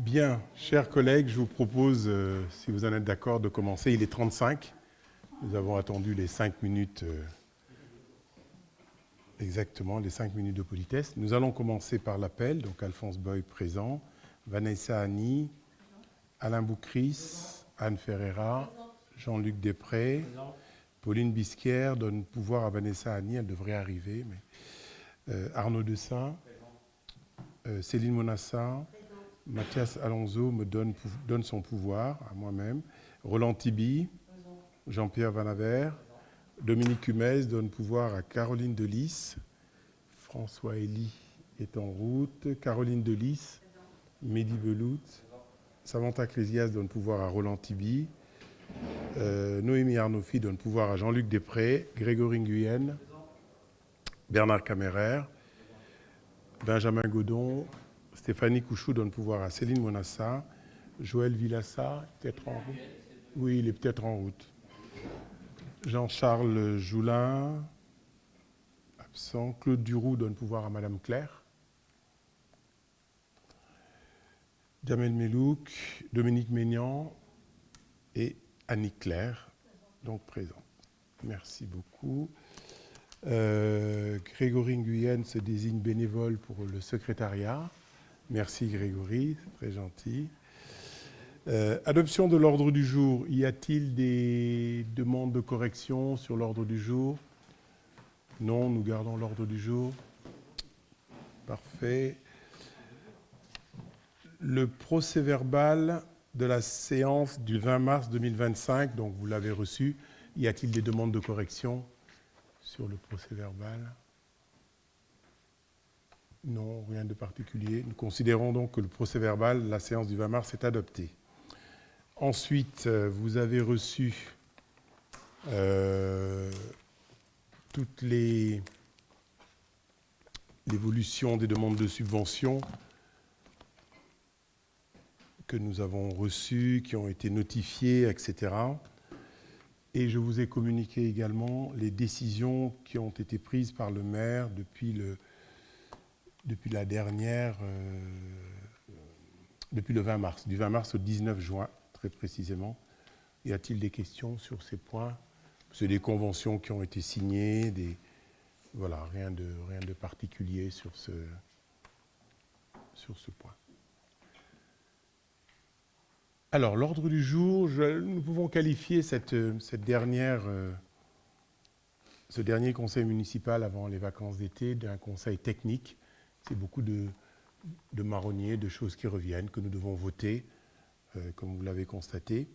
Bien, chers collègues, je vous propose, si vous en êtes d'accord, de commencer. Il est 35. Nous avons attendu les 5 minutes, exactement, les 5 minutes de politesse. Nous allons commencer par l'appel. Donc Alphonse Boy présent, Vanessa Annie, Alain Boucris, Anne Ferreira, Jean-Luc Després, Pauline Bisquière donne pouvoir à Vanessa Annie, elle devrait arriver, mais Arnaud Dessin, Céline Monassa, Mathias Alonso me donne son pouvoir à moi-même, Roland Tibi, Jean-Pierre Vanavert, Dominique Humez donne pouvoir à Caroline Delis, François Elie est en route, Caroline Delis, Mehdi Belout, Samantha Clésias donne pouvoir à Roland Tibi, Noémie Arnaufi donne pouvoir à Jean-Luc Després, Grégory Nguyen, Bernard Caméraire, Benjamin Godon, Stéphanie Couchou donne pouvoir à Céline Monassa, Joël Villassa, peut-être en route. Oui, il est peut-être en route. Jean-Charles Joulin, absent. Claude Duroux donne pouvoir à Madame Claire. Jamel Melouk, Dominique Maignan et Annick Claire, donc présents. Merci beaucoup. Grégory Nguyen se désigne bénévole pour le secrétariat. Merci Grégory, c'est très gentil. Adoption de l'ordre du jour. Y a-t-il des demandes de correction sur l'ordre du jour? Non, nous gardons l'ordre du jour. Parfait. Le procès-verbal de la séance du 20 mars 2025, donc vous l'avez reçu. Y a-t-il des demandes de correction sur le procès-verbal? Non, rien de particulier. Nous considérons donc que le procès-verbal, la séance du 20 mars, est adopté. Ensuite, vous avez reçu toutes l'évolution des demandes de subvention que nous avons reçues, qui ont été notifiées, etc. Et je vous ai communiqué également les décisions qui ont été prises par le maire depuis la dernière, depuis le 20 mars, du 20 mars au 19 juin, très précisément. Y a-t-il des questions sur ces points? C'est des conventions qui ont été signées, voilà, rien de particulier sur ce point. Alors, l'ordre du jour, nous pouvons qualifier ce dernier conseil municipal avant les vacances d'été d'un conseil technique. C'est beaucoup de marronniers, de choses qui reviennent, que nous devons voter, comme vous l'avez constaté.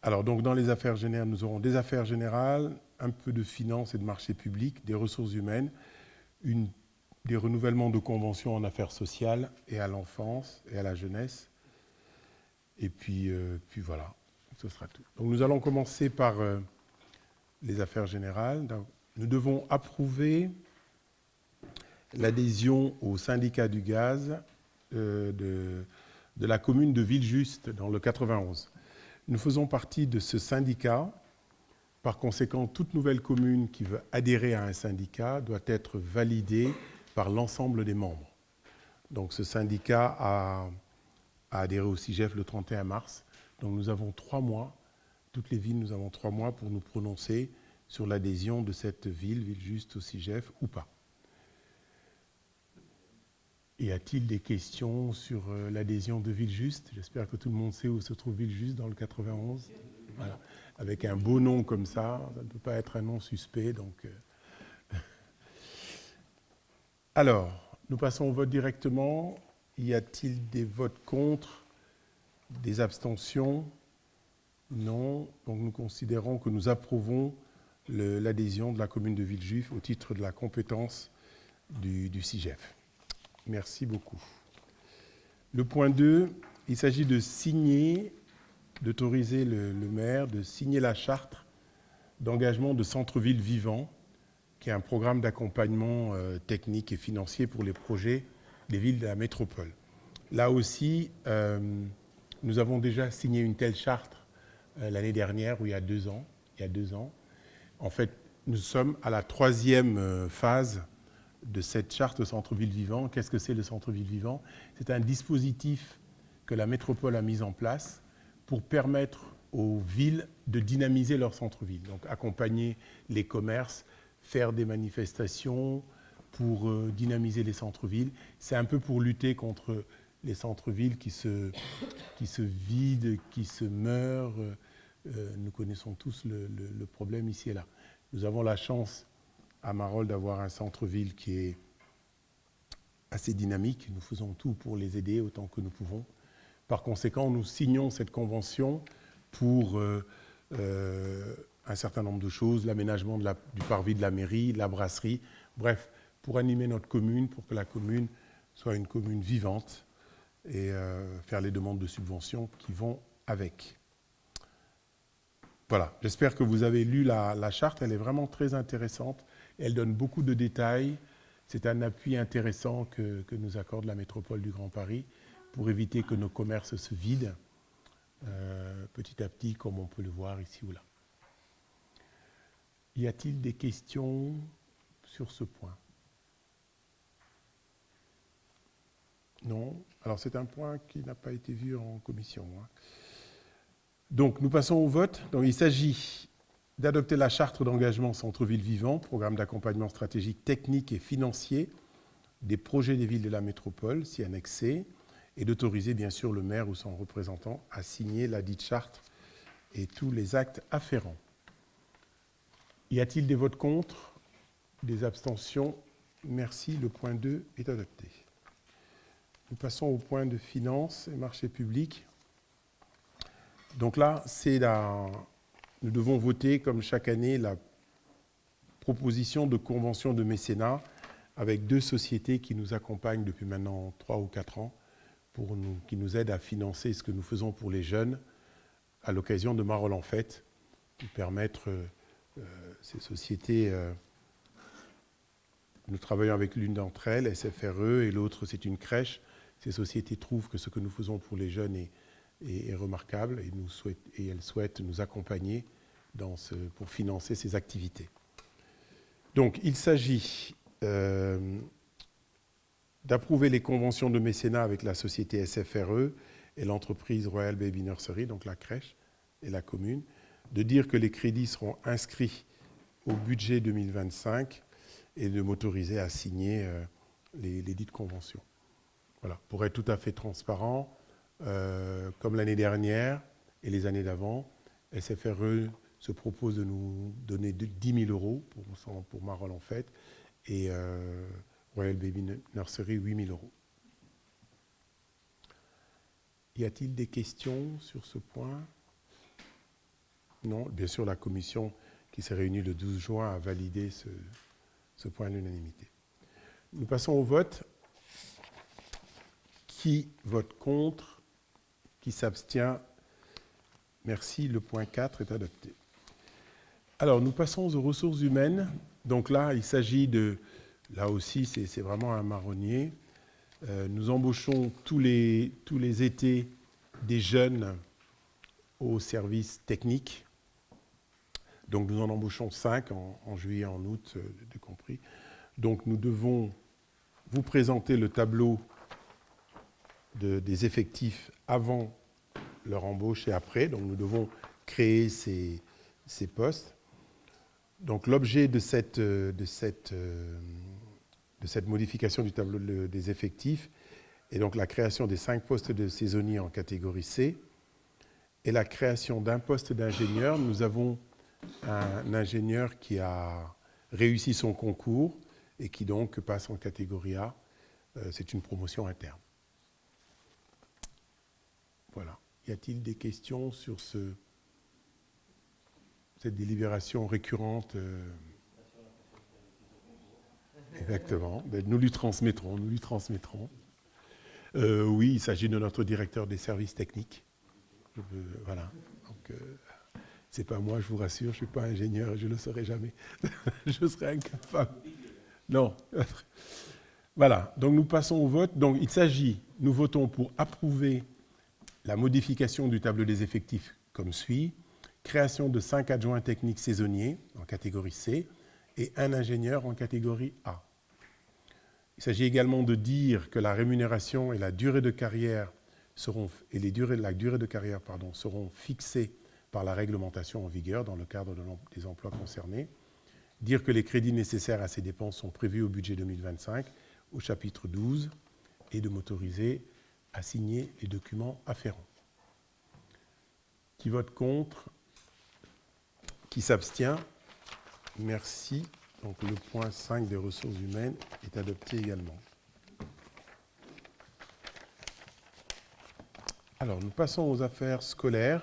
Alors, donc, dans les affaires générales, nous aurons des affaires générales, un peu de finances et de marché public, des ressources humaines, des renouvellements de conventions en affaires sociales et à l'enfance et à la jeunesse. Et puis voilà, ce sera tout. Donc, nous allons commencer par les affaires générales. Donc, nous devons approuver l'adhésion au syndicat du gaz de la commune de Villejuste, dans le 91. Nous faisons partie de ce syndicat. Par conséquent, toute nouvelle commune qui veut adhérer à un syndicat doit être validée par l'ensemble des membres. Donc ce syndicat a adhéré au CIGEF le 31 mars. Donc nous avons 3 mois, toutes les villes, nous avons 3 mois pour nous prononcer sur l'adhésion de cette ville, Villejuste, au CIGEF ou pas. Y a-t-il des questions sur l'adhésion de Villejuste? J'espère que tout le monde sait où se trouve Villejuste dans le 91. Voilà. Avec un beau nom comme ça ne peut pas être un nom suspect. Donc, Alors, nous passons au vote directement. Y a-t-il des votes contre? Des abstentions? Non. Donc nous considérons que nous approuvons l'adhésion de la commune de Villejuif au titre de la compétence du CIGEF. Merci beaucoup. Le point 2, il s'agit d'autoriser le maire de signer la charte d'engagement de centre-ville vivant, qui est un programme d'accompagnement technique et financier pour les projets des villes de la métropole. Là aussi, nous avons déjà signé une telle charte l'année dernière, ou il y a 2 ans. En fait, nous sommes à la 3e phase de cette charte Centre-Ville Vivant. Qu'est-ce que c'est le Centre-Ville Vivant? C'est un dispositif que la métropole a mises en place pour permettre aux villes de dynamiser leur centre-ville. Donc accompagner les commerces, faire des manifestations pour dynamiser les centres-villes. C'est un peu pour lutter contre les centres-villes qui se vident, qui se meurent. Nous connaissons tous le problème ici et là. Nous avons la chance à Marolles d'avoir un centre-ville qui est assez dynamique. Nous faisons tout pour les aider autant que nous pouvons. Par conséquent, nous signons cette convention pour un certain nombre de choses, l'aménagement du parvis de la mairie, la brasserie, bref, pour animer notre commune, pour que la commune soit une commune vivante et faire les demandes de subventions qui vont avec. Voilà, j'espère que vous avez lu la charte, elle est vraiment très intéressante, elle donne beaucoup de détails, c'est un appui intéressant que nous accorde la métropole du Grand Paris pour éviter que nos commerces se vident petit à petit, comme on peut le voir ici ou là. Y a-t-il des questions sur ce point? Non. Alors c'est un point qui n'a pas été vu en commission. Donc nous passons au vote. Donc, il s'agit d'adopter la charte d'engagement Centre-Ville Vivant, programme d'accompagnement stratégique technique et financier des projets des villes de la métropole, si annexé, et d'autoriser bien sûr le maire ou son représentant à signer la dite charte et tous les actes afférents. Y a-t-il des votes contre? Des abstentions? Merci, le point 2 est adopté. Nous passons au point de finances et marchés publics. Donc là, nous devons voter, comme chaque année, la proposition de convention de mécénat avec 2 sociétés qui nous accompagnent depuis maintenant 3 ou 4 ans, qui nous aident à financer ce que nous faisons pour les jeunes à l'occasion de Marolles en Fête, pour permettre ces sociétés. Nous travaillons avec l'une d'entre elles, SFRE, et l'autre, c'est une crèche. Ces sociétés trouvent que ce que nous faisons pour les jeunes est remarquable et elles souhaitent nous accompagner pour financer ces activités. Donc, il s'agit d'approuver les conventions de mécénat avec la société SFRE et l'entreprise Royal Baby Nursery, donc la crèche et la commune, de dire que les crédits seront inscrits au budget 2025 et de m'autoriser à signer les dites conventions. Voilà. Pour être tout à fait transparent, comme l'année dernière et les années d'avant, SFRE se propose de nous donner 10 000 € pour Marolles en Fête et Royal Baby Nursery 8 000 €. Y a-t-il des questions sur ce point? Non, bien sûr, la commission qui s'est réunie le 12 juin a validé ce point à l'unanimité. Nous passons au vote. Qui vote contre? Qui s'abstient? Merci, le point 4 est adopté. Alors, nous passons aux ressources humaines. Donc là, il s'agit de... Là aussi, c'est vraiment un marronnier. Nous embauchons tous les étés des jeunes au service technique. Donc nous en embauchons 5 en juillet, en août, de compris. Donc nous devons vous présenter le tableau des effectifs avant leur embauche et après. Donc nous devons créer ces postes. Donc l'objet de cette modification du tableau des effectifs est donc la création des 5 postes de saisonniers en catégorie C et la création d'un poste d'ingénieur. Nous avons un ingénieur qui a réussi son concours et qui donc passe en catégorie A. C'est une promotion interne. Voilà. Y a-t-il des questions sur cette délibération récurrente? Exactement. Nous lui transmettrons. Oui, il s'agit de notre directeur des services techniques. Voilà. Donc, c'est pas moi, je vous rassure, je ne suis pas ingénieur et je ne le serai jamais. Je serai incapable. Non. Voilà. Donc, nous passons au vote. Donc, nous votons pour approuver la modification du tableau des effectifs comme suit. Création de 5 adjoints techniques saisonniers en catégorie C et un ingénieur en catégorie A. Il s'agit également de dire que la rémunération et la durée de carrière et la durée de carrière seront fixées par la réglementation en vigueur dans le cadre des emplois concernés. Dire que les crédits nécessaires à ces dépenses sont prévus au budget 2025, au chapitre 12, et de m'autoriser à signer les documents afférents. Qui vote contre? Qui s'abstient? Merci. Donc le point 5 des ressources humaines est adopté également. Alors, nous passons aux affaires scolaires.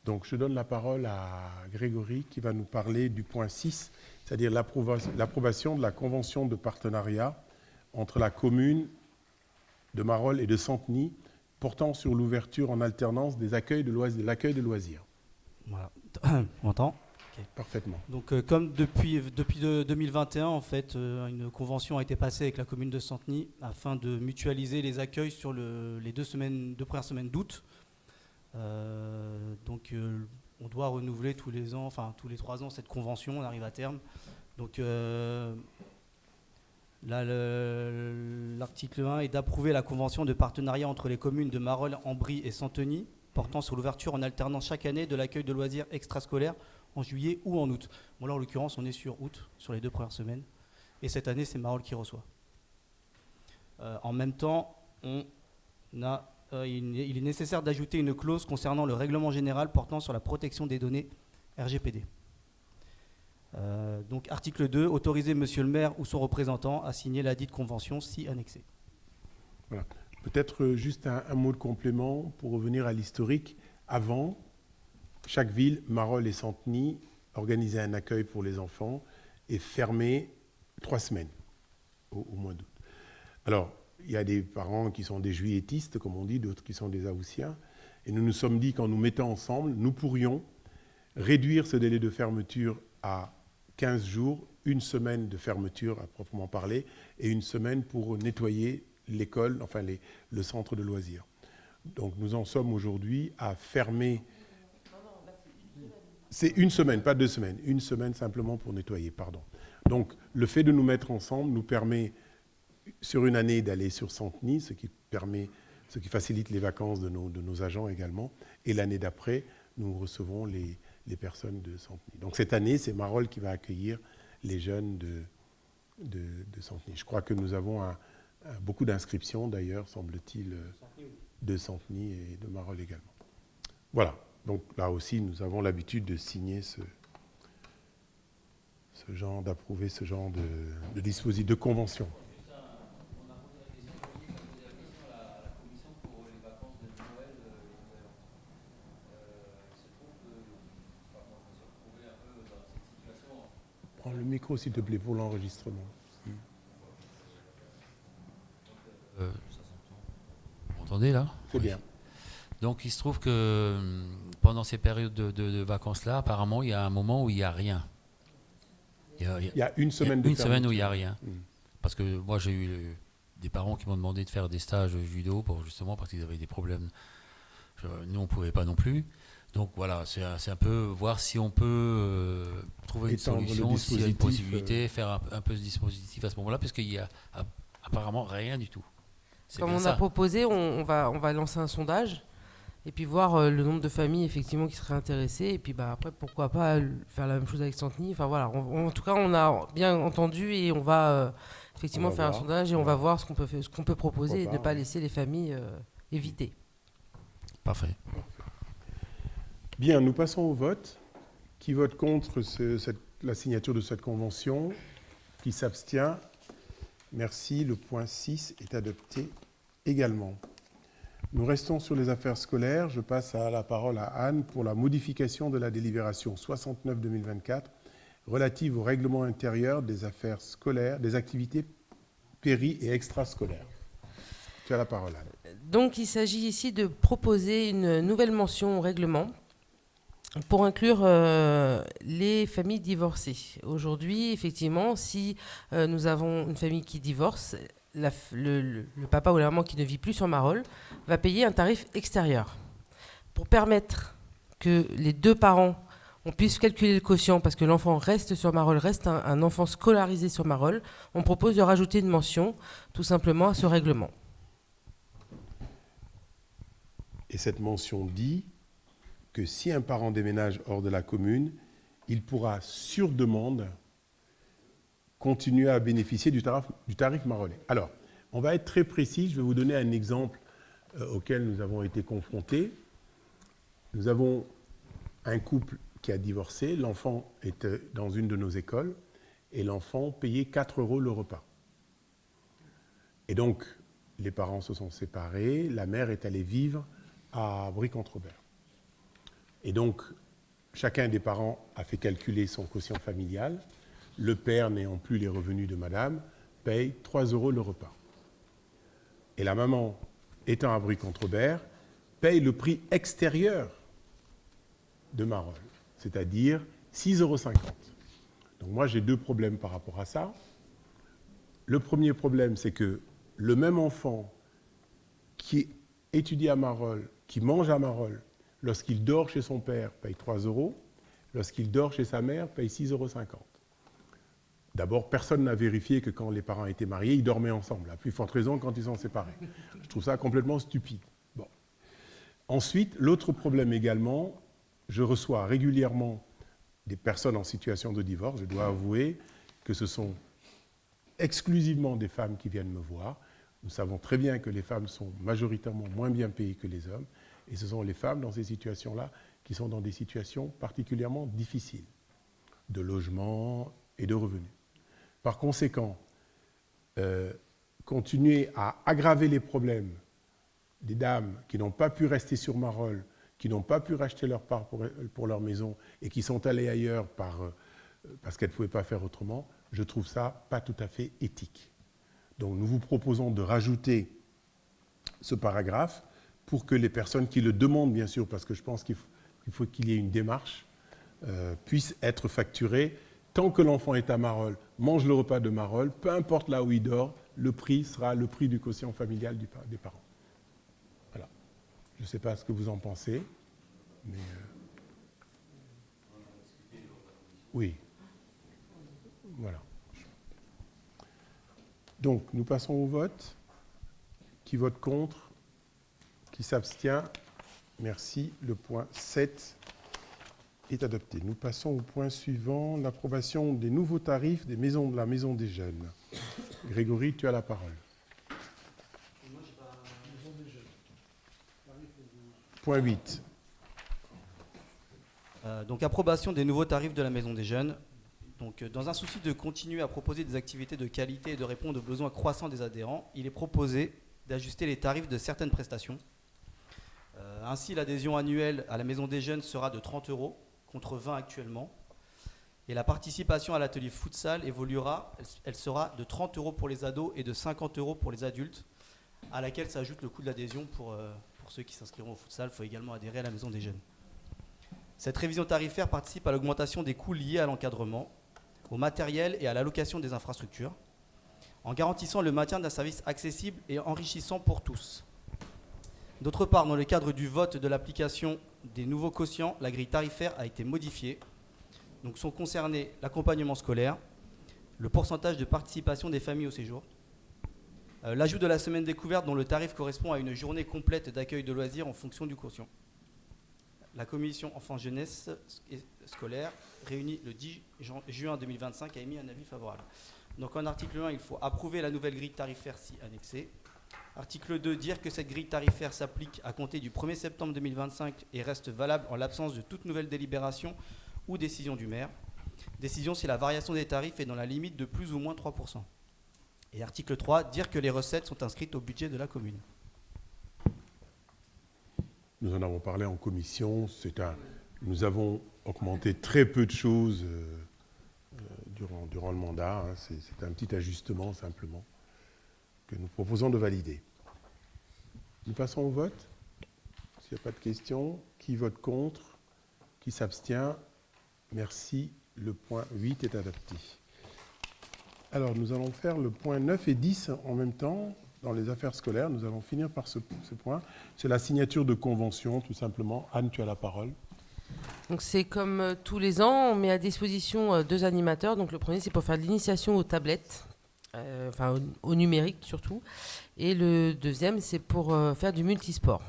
Donc, je donne la parole à Grégory qui va nous parler du point 6, c'est-à-dire l'approbation de la convention de partenariat entre la commune de Marolles et de Santeny portant sur l'ouverture en alternance de l'accueil de loisirs. Voilà. On entend? Okay. Parfaitement. Donc, comme depuis 2021, en fait, une convention a été passée avec la commune de Santeny afin de mutualiser les accueils sur les deux premières semaines d'août. Donc, on doit renouveler tous les 3 ans cette convention. On arrive à terme. Donc, là, l'article 1 est d'approuver la convention de partenariat entre les communes de Marolles, Ambry et Santeny portant sur l'ouverture en alternance chaque année de l'accueil de loisirs extrascolaires en juillet ou en août. Bon, là, en l'occurrence, on est sur août, sur les 2 premières semaines. Et cette année, c'est Marolles qui reçoit. En même temps, il est nécessaire d'ajouter une clause concernant le règlement général portant sur la protection des données RGPD. Donc, article 2, autoriser monsieur le maire ou son représentant à signer la dite convention si annexée. Voilà. Peut-être juste un mot de complément pour revenir à l'historique. Avant, chaque ville, Marolles et Santeny, organisait un accueil pour les enfants et fermait 3 semaines au mois d'août. Alors, il y a des parents qui sont des juilletistes, comme on dit, d'autres qui sont des haussiens. Et nous nous sommes dit qu'en nous mettant ensemble, nous pourrions réduire ce délai de fermeture à 15 jours, 1 semaine de fermeture à proprement parler, et 1 semaine pour nettoyer l'école, enfin le centre de loisirs. Donc nous en sommes aujourd'hui à fermer... C'est 1 semaine, pas 2 semaines. 1 semaine simplement pour nettoyer, pardon. Donc le fait de nous mettre ensemble nous permet, sur une année, d'aller sur Santeny, ce qui facilite les vacances de nos agents également. Et l'année d'après, nous recevrons les personnes de Santeny. Donc cette année, c'est Marolles qui va accueillir les jeunes de Santeny. Je crois que nous avons beaucoup d'inscriptions, d'ailleurs, semble-t-il, de Santeny et de Marolles également. Voilà. Donc là aussi, nous avons l'habitude de signer d'approuver ce genre de dispositif, de convention. On a posé la question à la commission pour les vacances de Noël et Nouvel An. Il se trouve que moi, je me suis retrouvé un peu dans cette situation. Prends le micro, s'il te plaît, pour l'enregistrement. Ça s'entend. Vous m'entendez là? C'est bien. Donc il se trouve que pendant ces périodes de vacances-là, apparemment, il y a un moment où il n'y a rien. Il y a 1 semaine de une semaine où il n'y a rien. Mmh. Parce que moi, j'ai eu des parents qui m'ont demandé de faire des stages judo justement parce qu'ils avaient des problèmes. Nous, on ne pouvait pas non plus. Donc voilà, c'est un peu voir si on peut trouver une solution, s'il y a une possibilité, faire un peu ce dispositif à ce moment-là, parce qu'il n'y a apparemment rien du tout. Comme on a proposé, on va lancer un sondage et puis voir le nombre de familles effectivement qui seraient intéressées, et puis après pourquoi pas faire la même chose avec Santeny. Enfin voilà, en tout cas on a bien entendu et on va effectivement faire un sondage et on va voir ce qu'on peut proposer et ne pas laisser les familles éviter. Parfait. Bien, nous passons au vote. Qui vote contre la signature de cette convention? Qui s'abstient? Merci. Le point 6 est adopté également. Nous restons sur les affaires scolaires. Je passe la parole à Anne pour la modification de la délibération 69-2024 relative au règlement intérieur des affaires scolaires, des activités péri- et extrascolaires. Tu as la parole, Anne. Donc il s'agit ici de proposer une nouvelle mention au règlement pour inclure les familles divorcées. Aujourd'hui, effectivement, si nous avons une famille qui divorce, le papa ou la maman qui ne vit plus sur Marolles va payer un tarif extérieur. Pour permettre que les 2 parents on puisse calculer le quotient parce que l'enfant reste sur Marolles, reste un enfant scolarisé sur Marolles, on propose de rajouter une mention tout simplement à ce règlement. Et cette mention dit que si un parent déménage hors de la commune, il pourra, sur demande, continuer à bénéficier du tarif Marollet. Alors, on va être très précis. Je vais vous donner un exemple auquel nous avons été confrontés. Nous avons un couple qui a divorcé. L'enfant était dans une de nos écoles et l'enfant payait 4 € le repas. Et donc, les parents se sont séparés. La mère est allée vivre à Brie-Contre-Robert. Et donc, chacun des parents a fait calculer son quotient familial. Le père, n'ayant plus les revenus de madame, paye 3 € le repas. Et la maman, étant à Brie-Contre-Robert, paye le prix extérieur de Marolles, c'est-à-dire 6,50 €. Donc moi, j'ai 2 problèmes par rapport à ça. Le premier problème, c'est que le même enfant qui étudie à Marolles, qui mange à Marolles, lorsqu'il dort chez son père, paye 3 €. Lorsqu'il dort chez sa mère, paye 6,50 €. D'abord, personne n'a vérifié que quand les parents étaient mariés, ils dormaient ensemble. À plus forte raison quand ils sont séparés. Je trouve ça complètement stupide. Bon. Ensuite, l'autre problème également, je reçois régulièrement des personnes en situation de divorce. Je dois avouer que ce sont exclusivement des femmes qui viennent me voir. Nous savons très bien que les femmes sont majoritairement moins bien payées que les hommes. Et ce sont les femmes dans ces situations-là qui sont dans des situations particulièrement difficiles de logement et de revenus. Par conséquent, continuer à aggraver les problèmes des dames qui n'ont pas pu rester sur Marolles, qui n'ont pas pu racheter leur part pour leur maison et qui sont allées ailleurs parce qu'elles ne pouvaient pas faire autrement, je trouve ça pas tout à fait éthique. Donc nous vous proposons de rajouter ce paragraphe pour que les personnes qui le demandent, bien sûr, parce que je pense qu'il faut qu'il y ait une démarche, puissent être facturées. Tant que l'enfant est à Marolles, mange le repas de Marolles, peu importe là où il dort, le prix sera le prix du quotient familial des parents. Voilà. Je ne sais pas ce que vous en pensez, mais... Oui. Voilà. Donc, nous passons au vote. Qui vote contre? Qui s'abstient? Merci. Le point 7 est adopté. Nous passons au point suivant, l'approbation des nouveaux tarifs de la Maison des Jeunes. Grégory, tu as la parole. Point 8. Donc, approbation des nouveaux tarifs de la Maison des Jeunes. Donc, dans un souci de continuer à proposer des activités de qualité et de répondre aux besoins croissants des adhérents, il est proposé d'ajuster les tarifs de certaines prestations. Ainsi, l'adhésion annuelle à la Maison des Jeunes sera de 30 € contre 20 actuellement. Et la participation à l'atelier futsal évoluera, elle sera de 30 € pour les ados et de 50 € pour les adultes, à laquelle s'ajoute le coût de l'adhésion pour ceux qui s'inscriront au futsal. Il faut également adhérer à la Maison des Jeunes. Cette révision tarifaire participe à l'augmentation des coûts liés à l'encadrement, au matériel et à la location des infrastructures, en garantissant le maintien d'un service accessible et enrichissant pour tous. D'autre part, dans le cadre du vote de l'application des nouveaux quotients, la grille tarifaire a été modifiée. Donc sont concernés l'accompagnement scolaire, le pourcentage de participation des familles au séjour, l'ajout de la semaine découverte dont le tarif correspond à une journée complète d'accueil de loisirs en fonction du quotient. La commission enfants-jeunesse et scolaire, réunie le 10 juin 2025, a émis un avis favorable. Donc en article 1, il faut approuver la nouvelle grille tarifaire si annexée. Article 2, dire que cette grille tarifaire s'applique à compter du 1er septembre 2025 et reste valable en l'absence de toute nouvelle délibération ou décision du maire. Décision si la variation des tarifs est dans la limite de plus ou moins 3%. Et article 3, dire que les recettes sont inscrites au budget de la commune. Nous en avons parlé en commission. Nous avons augmenté très peu de choses durant le mandat. C'est un petit ajustement simplement que nous proposons de valider. Nous passons au vote. S'il n'y a pas de questions, qui vote contre? Qui s'abstient? Merci. Le point 8 est adopté. Alors, nous allons faire le point 9 et 10 en même temps dans les affaires scolaires. Nous allons finir par ce point. C'est la signature de convention, tout simplement. Anne, tu as la parole. Donc c'est comme tous les ans, on met à disposition 2 animateurs. Donc le premier, c'est pour faire de l'initiation aux tablettes, au numérique surtout. Et le deuxième, c'est pour faire du multisport.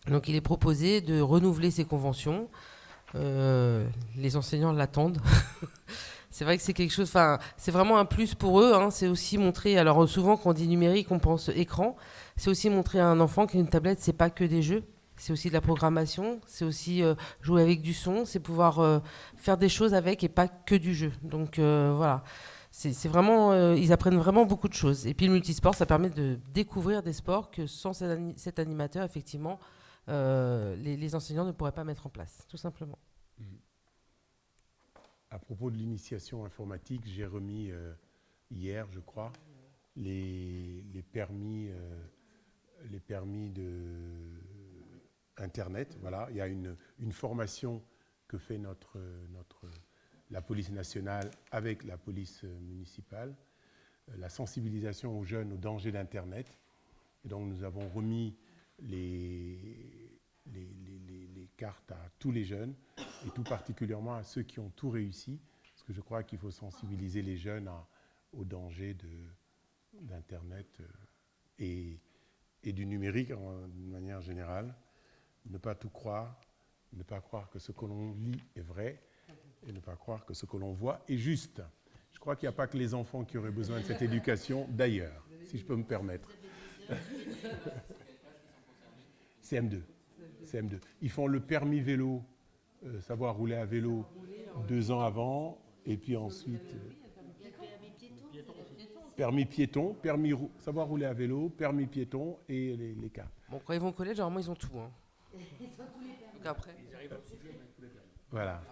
Donc il est proposé de renouveler ces conventions. Les enseignants l'attendent. C'est vrai que c'est quelque chose, enfin, c'est vraiment un plus pour eux, hein. C'est aussi montrer, alors souvent quand on dit numérique, on pense écran. C'est aussi montrer à un enfant qu'une tablette, c'est pas que des jeux. C'est aussi de la programmation, c'est aussi jouer avec du son, c'est pouvoir faire des choses avec et pas que du jeu. Donc voilà, c'est vraiment, ils apprennent vraiment beaucoup de choses. Et puis le multisport, ça permet de découvrir des sports que sans cet animateur, effectivement, les enseignants ne pourraient pas mettre en place, tout simplement. À propos de l'initiation informatique, j'ai remis hier, je crois, les permis de Internet. Voilà, il y a une formation que fait la police nationale avec la police municipale, la sensibilisation aux jeunes au danger d'Internet. Et donc nous avons remis les cartes à tous les jeunes, et tout particulièrement à ceux qui ont tout réussi, parce que je crois qu'il faut sensibiliser les jeunes au danger d'Internet et du numérique de manière générale. Ne pas tout croire, ne pas croire que ce que l'on lit est vrai, et ne pas croire que ce que l'on voit est juste. Je crois qu'il n'y a pas que les enfants qui auraient besoin de cette éducation, d'ailleurs, si je peux me permettre. CM2. CM2. Ils font le permis vélo, savoir rouler à vélo 2 ans avant, et puis ensuite permis piéton, savoir rouler à vélo, permis piéton et les cartes. Bon, quand ils vont au collège, généralement, ils ont tout. Hein. Donc après. Voilà.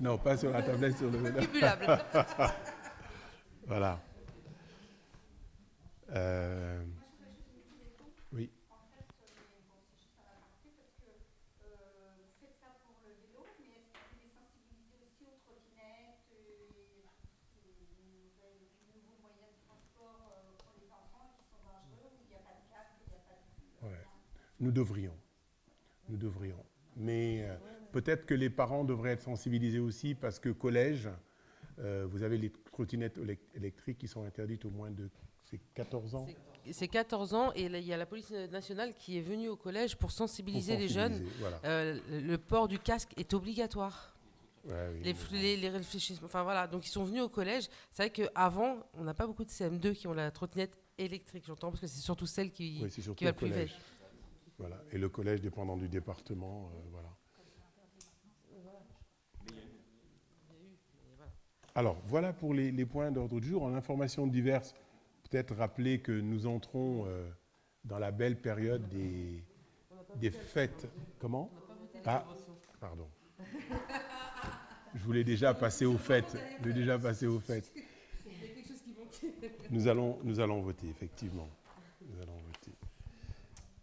Non, pas sur la tablette, sur le vélo. Manipulable. Voilà. Oui. Ouais. Nous devrions. Mais peut-être que les parents devraient être sensibilisés aussi, parce que collège, vous avez les trottinettes électriques qui sont interdites au moins de 14 ans. C'est 14 ans et il y a la police nationale qui est venue au collège pour sensibiliser les jeunes. Voilà. Le port du casque est obligatoire. Ouais, oui, Les réfléchissements, enfin voilà, donc ils sont venus au collège. C'est vrai qu'avant, on n'a pas beaucoup de CM2 qui ont la trottinette électrique, j'entends, parce que c'est surtout celle qui va le plus vite. Voilà. Et le collège dépendant du département, voilà. Alors, voilà pour les points d'ordre du jour. En informations diverses, peut-être rappeler que nous entrons dans la belle période des fêtes. Comment ? Ah, pardon. Je voulais déjà passer aux fêtes. Nous allons voter, effectivement. Nous allons voter.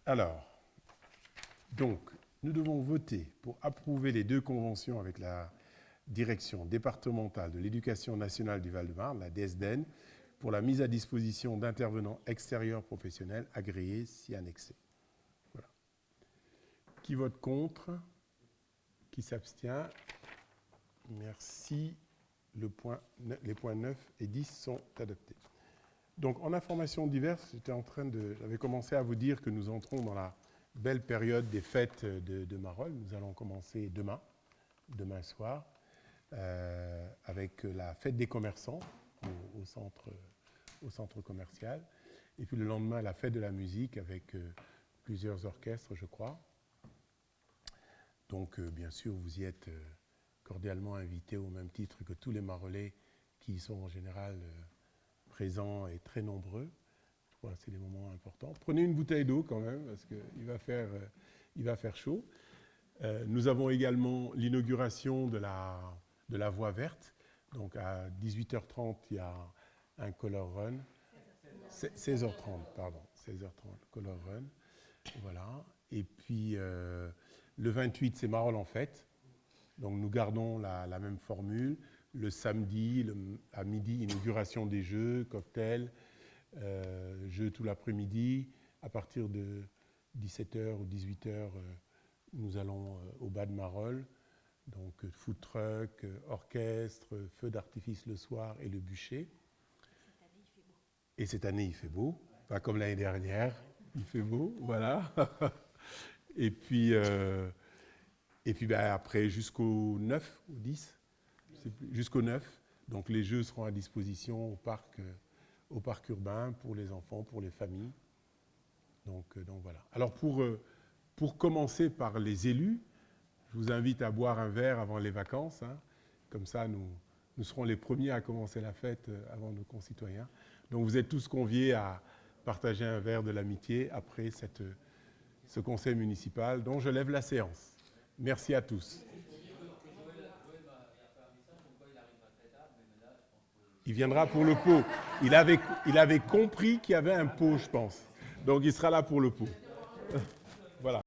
Alors, donc, nous devons voter pour approuver les 2 conventions avec la Direction départementale de l'éducation nationale du Val-de-Marne, la DSDEN, pour la mise à disposition d'intervenants extérieurs professionnels agréés si annexés. Voilà. Qui vote contre ? Qui s'abstient ? Merci. Les points 9 et 10 sont adoptés. Donc, en informations diverses, j'avais commencé à vous dire que nous entrons dans la belle période des fêtes de Marolles. Nous allons commencer demain soir, avec la fête des commerçants au centre commercial. Et puis le lendemain, la fête de la musique avec plusieurs orchestres, je crois. Donc, bien sûr, vous y êtes cordialement invités au même titre que tous les Marolais qui y sont en général présents et très nombreux. Je crois que c'est des moments importants. Prenez une bouteille d'eau quand même, parce qu'il va faire chaud. Nous avons également l'inauguration de la voie verte. Donc à 18h30, il y a un color run. 16h30, pardon. 16h30, color run. Voilà. Et puis le 28, c'est Marolles en fête. Donc nous gardons la même formule. Le samedi, à midi, inauguration des jeux, cocktails, jeux tout l'après-midi. À partir de 17h ou 18h, nous allons au bas de Marolles. Donc food truck, orchestre, feu d'artifice le soir et le bûcher. Et cette année, il fait beau, pas comme l'année dernière. Il fait beau, voilà. Et puis après, jusqu'au 9 ou 10, je sais plus, jusqu'au 9. Donc les jeux seront à disposition au parc urbain pour les enfants, pour les familles. Donc voilà. Alors pour commencer par les élus, je vous invite à boire un verre avant les vacances. Hein. Comme ça, nous serons les premiers à commencer la fête avant nos concitoyens. Donc vous êtes tous conviés à partager un verre de l'amitié après ce conseil municipal dont je lève la séance. Merci à tous. Il viendra pour le pot. Il avait compris qu'il y avait un pot, je pense. Donc il sera là pour le pot. Voilà.